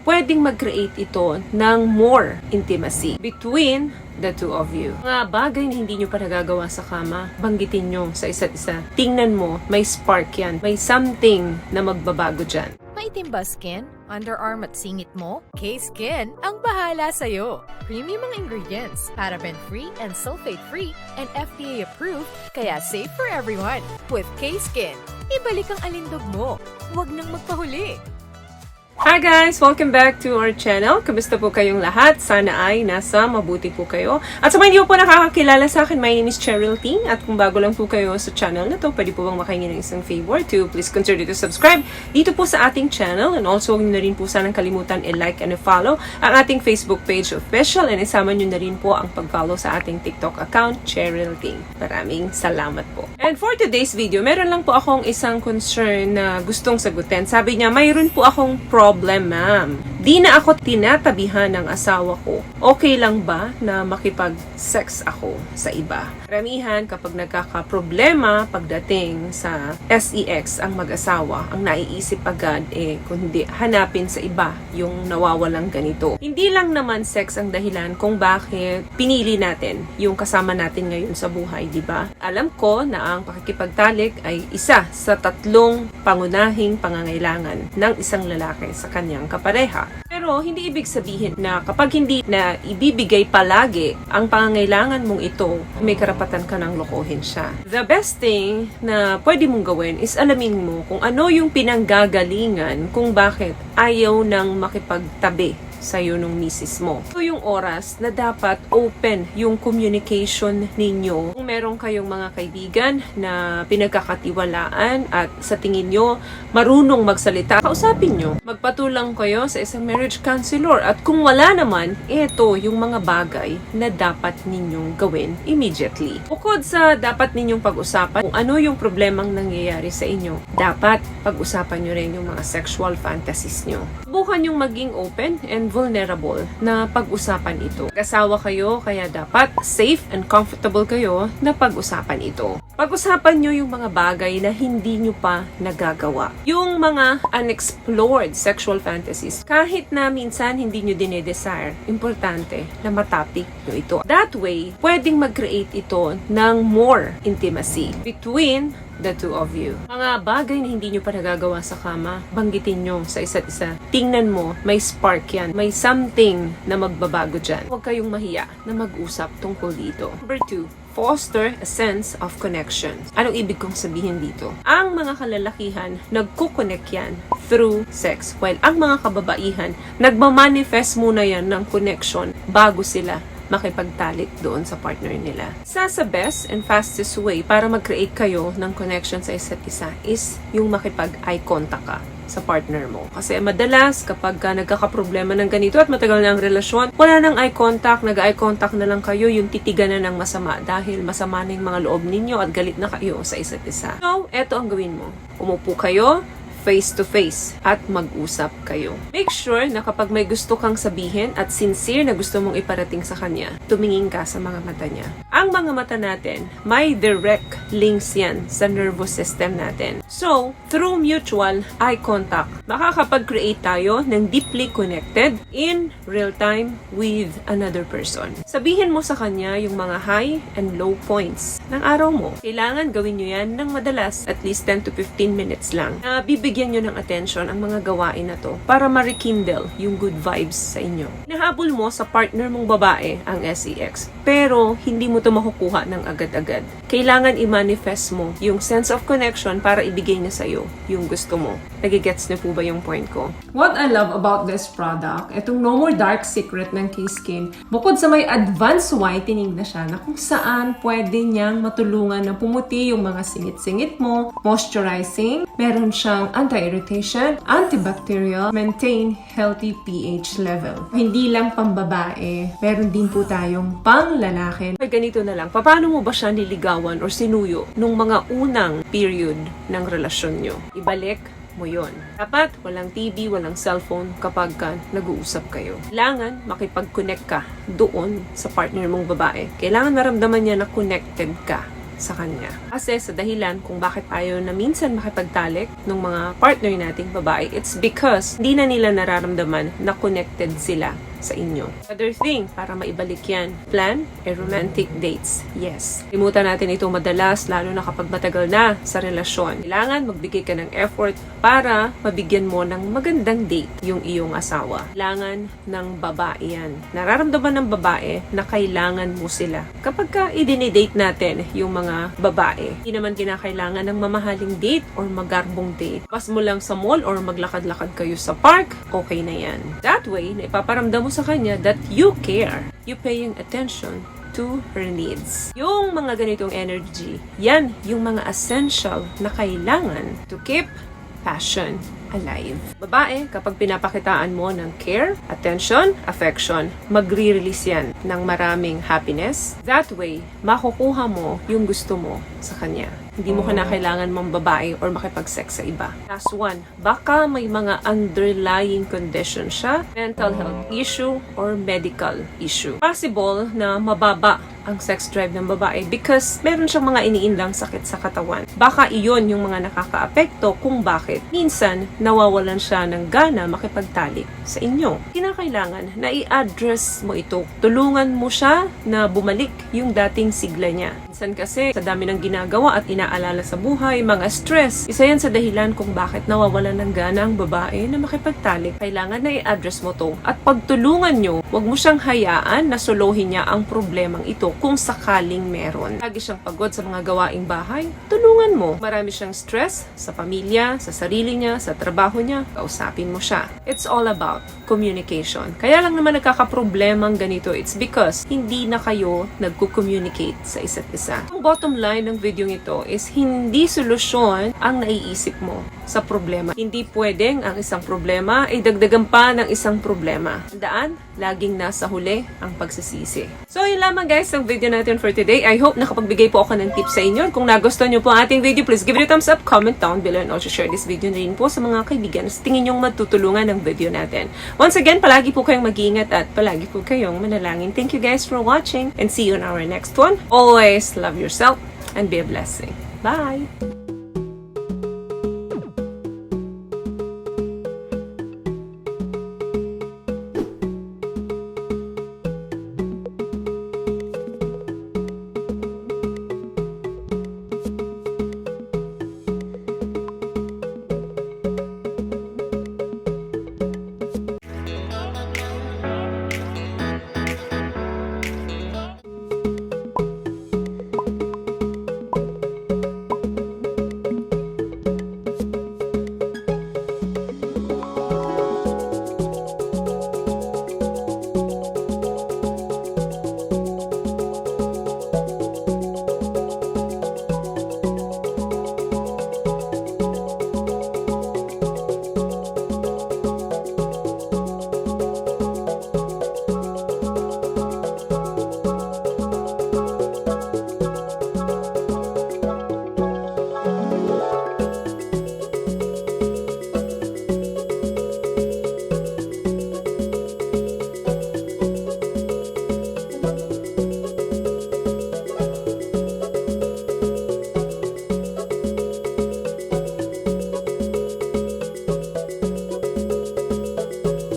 pwedeng mag-create ito ng more intimacy between the two of you. Mga bagay na hindi nyo pa nagagawa sa kama, banggitin nyo sa isa't isa. Tingnan mo, may spark yan. May something na magbabago dyan. Maitim ba skin? Underarm at singit mo? K-Skin ang bahala sa'yo. Premium ang ingredients, paraben-free and sulfate-free, and FDA-approved, kaya safe for everyone. With K-Skin, ibalik ang alindog mo. Huwag nang magpahuli. Hi guys! Welcome back to our channel. Kamusta po kayong lahat? Sana ay nasa mabuti po kayo. At sa mga hindi po nakakakilala sa akin, my name is Cheryl Ting. At kung bago lang po kayo sa channel na to, pwede po bang makahingi ng isang favor to please consider to subscribe dito po sa ating channel. And also, huwag nyo na rin po sanang kalimutan i-like and i-follow ang ating Facebook page official. And isama nyo na rin po ang pag-follow sa ating TikTok account, Cheryl Ting. Maraming salamat po. And for today's video, meron lang po akong isang concern na gustong sagutin. Sabi niya, mayroon po akong problem, ma'am. Di na ako tinatabihan ng asawa ko. Okay lang ba na makipag-sex ako sa iba? Karamihan kapag nagkakaproblema pagdating sa sex ang mag-asawa, ang naiisip agad kundi hanapin sa iba yung nawawalang ganito. Hindi lang naman sex ang dahilan kung bakit pinili natin yung kasama natin ngayon sa buhay, di ba? Alam ko na ang pakikipagtalik ay isa sa tatlong pangunahing pangangailangan ng isang lalaki sa kanyang kapareha. Pero hindi ibig sabihin na kapag hindi na ibibigay palagi ang pangangailangan mong ito, may karapatan ka nang lokohin siya. The best thing na pwede mong gawin is alamin mo kung ano yung pinanggagalingan kung bakit ayaw nang makipagtabi sa'yo nung misis mo. Ito yung oras na dapat open yung communication ninyo. Kung meron kayong mga kaibigan na pinagkakatiwalaan at sa tingin nyo marunong magsalita, kausapin nyo. Magpatulang kayo sa isang marriage counselor. At kung wala naman, ito yung mga bagay na dapat ninyong gawin immediately. Bukod sa dapat ninyong pag-usapan kung ano yung problemang nangyayari sa inyo, dapat pag-usapan nyo rin yung mga sexual fantasies nyo. Subukan yung maging open and vulnerable na pag-usapan ito. Mag-asawa kayo, kaya dapat safe and comfortable kayo na pag-usapan ito. Pag-usapan nyo yung mga bagay na hindi nyo pa nagagawa. Yung mga unexplored sexual fantasies, kahit na minsan hindi nyo dinedesire, importante na matapik nyo ito. That way, pwedeng mag-create ito ng more intimacy between the two of you. Mga bagay na hindi nyo pa nagagawa sa kama, banggitin nyo sa isa't isa. Tingnan mo, may spark yan. May something na magbabago dyan. Huwag kayong mahiya na mag-usap tungkol dito. Number 2, foster a sense of connection. Anong ibig kong sabihin dito? Ang mga kalalakihan, nagkukonect yan through sex. While ang mga kababaihan, nagmamanifest muna yan ng connection bago sila makipagtalik doon sa partner nila. Sa best and fastest way para mag-create kayo ng connection sa isa't isa is yung makipag-eye contact ka sa partner mo. Kasi madalas kapag nagkakaproblema ng ganito at matagal na ang relasyon, wala nang eye contact, nag-eye contact na lang kayo, yung titigan na ng masama dahil masama na yung mga loob ninyo at galit na kayo sa isa't isa. So, eto ang gawin mo. Umupo kayo, face-to-face at mag-usap kayo. Make sure na kapag may gusto kang sabihin at sincere na gusto mong iparating sa kanya, tumingin ka sa mga mata niya. Ang mga mata natin, may direct links yan sa nervous system natin. So, through mutual eye contact, makakapag-create tayo ng deeply connected in real time with another person. Sabihin mo sa kanya yung mga high and low points ng araw mo. Kailangan gawin nyo yan ng madalas, at least 10 to 15 minutes lang. Bibigyan nyo ng attention ang mga gawain na to para ma-rekindle yung good vibes sa inyo. Nahabol mo sa partner mong babae ang sex, pero hindi mo to makukuha ng agad-agad. Kailangan i-manifest mo yung sense of connection para ibigay niya sa'yo yung gusto mo. Nagigets niyo po ba yung point ko? What I love about this product, itong No More Dark Secret ng K-Skin, bukod sa may advanced whitening na siya na kung saan pwede niyang matulungan na pumuti yung mga singit-singit mo, moisturizing, meron siyang anti-irritation, antibacterial, maintain healthy pH level. Hindi lang pambabae, meron din po tayong pang-lalaki. May ganito na lang, paano mo ba siya niligawan or sinuyo nung mga unang period ng relasyon nyo? Ibalik mo yun. Dapat walang TV, walang cellphone kapag nag-uusap kayo. Kailangan makipag-connect ka doon sa partner mong babae. Kailangan maramdaman niya na connected ka sa kanya. Kasi sa dahilan kung bakit ayaw na minsan makipagtalik ng mga partner nating babae, it's because hindi na nila nararamdaman na connected sila sa inyo. Other thing, para maibalik yan, plan a romantic dates. Yes. Limutan natin ito madalas, lalo na kapag matagal na sa relasyon. Kailangan magbigay ka ng effort para mabigyan mo ng magandang date yung iyong asawa. Kailangan ng babae yan. Nararamdaman ng babae na kailangan mo sila. Kapag ka i-date natin yung mga babae, hindi naman kinakailangan ng mamahaling date or magarbong date. Pas mo lang sa mall or maglakad-lakad kayo sa park, okay na yan. That way, naipaparamdam mo sa kanya that you care. You paying attention to her needs. Yung mga ganitong energy, yan yung mga essential na kailangan to keep passion alive. Babae, kapag pinapakitaan mo ng care, attention, affection, magre-release yan ng maraming happiness. That way, makukuha mo yung gusto mo sa kanya. Hindi mo kinakailangan mong babae or makipag-sex sa iba. Last one, baka may mga underlying condition siya, mental health issue or medical issue. Possible na mababa ang sex drive ng babae because meron siyang mga iniindang sakit sa katawan. Baka iyon yung mga nakakaapekto kung bakit minsan nawawalan siya ng gana makipagtalik sa inyo. Kinakailangan na i-address mo ito. Tulungan mo siya na bumalik yung dating sigla niya. Minsan kasi sa dami ng ginagawa at inaalala sa buhay, mga stress, isa yan sa dahilan kung bakit nawawalan ng gana ang babae na makipagtalik. Kailangan na i-address mo to at pagtulungan nyo, wag mo siyang hayaan na solohin niya ang problemang ito kung sakaling meron. Lagi siyang pagod sa mga gawaing bahay, tulungan mo. Marami siyang stress sa pamilya, sa sarili niya, sa trabaho niya, kausapin mo siya. It's all about communication. Kaya lang naman nagkakaproblemang ganito, it's because hindi na kayo nagko-communicate sa isa't isa. Ang bottom line ng video ito is hindi solusyon ang naiisip mo sa problema. Hindi pwedeng ang isang problema ay dagdagan pa ng isang problema. Tandaan, laging nasa huli ang pagsisisi. So, yun lamang guys ang video natin for today. I hope nakapagbigay po ako ng tips sa inyo. Kung nagustuhan nyo po ang ating video, please give it a thumbs up, comment down below, and also share this video na rin po sa mga kaibigan sa tingin nyong matutulungan ng video natin. Once again, palagi po kayong mag-iingat at palagi po kayong manalangin. Thank you guys for watching and see you in our next one. Always love yourself and be a blessing. Bye!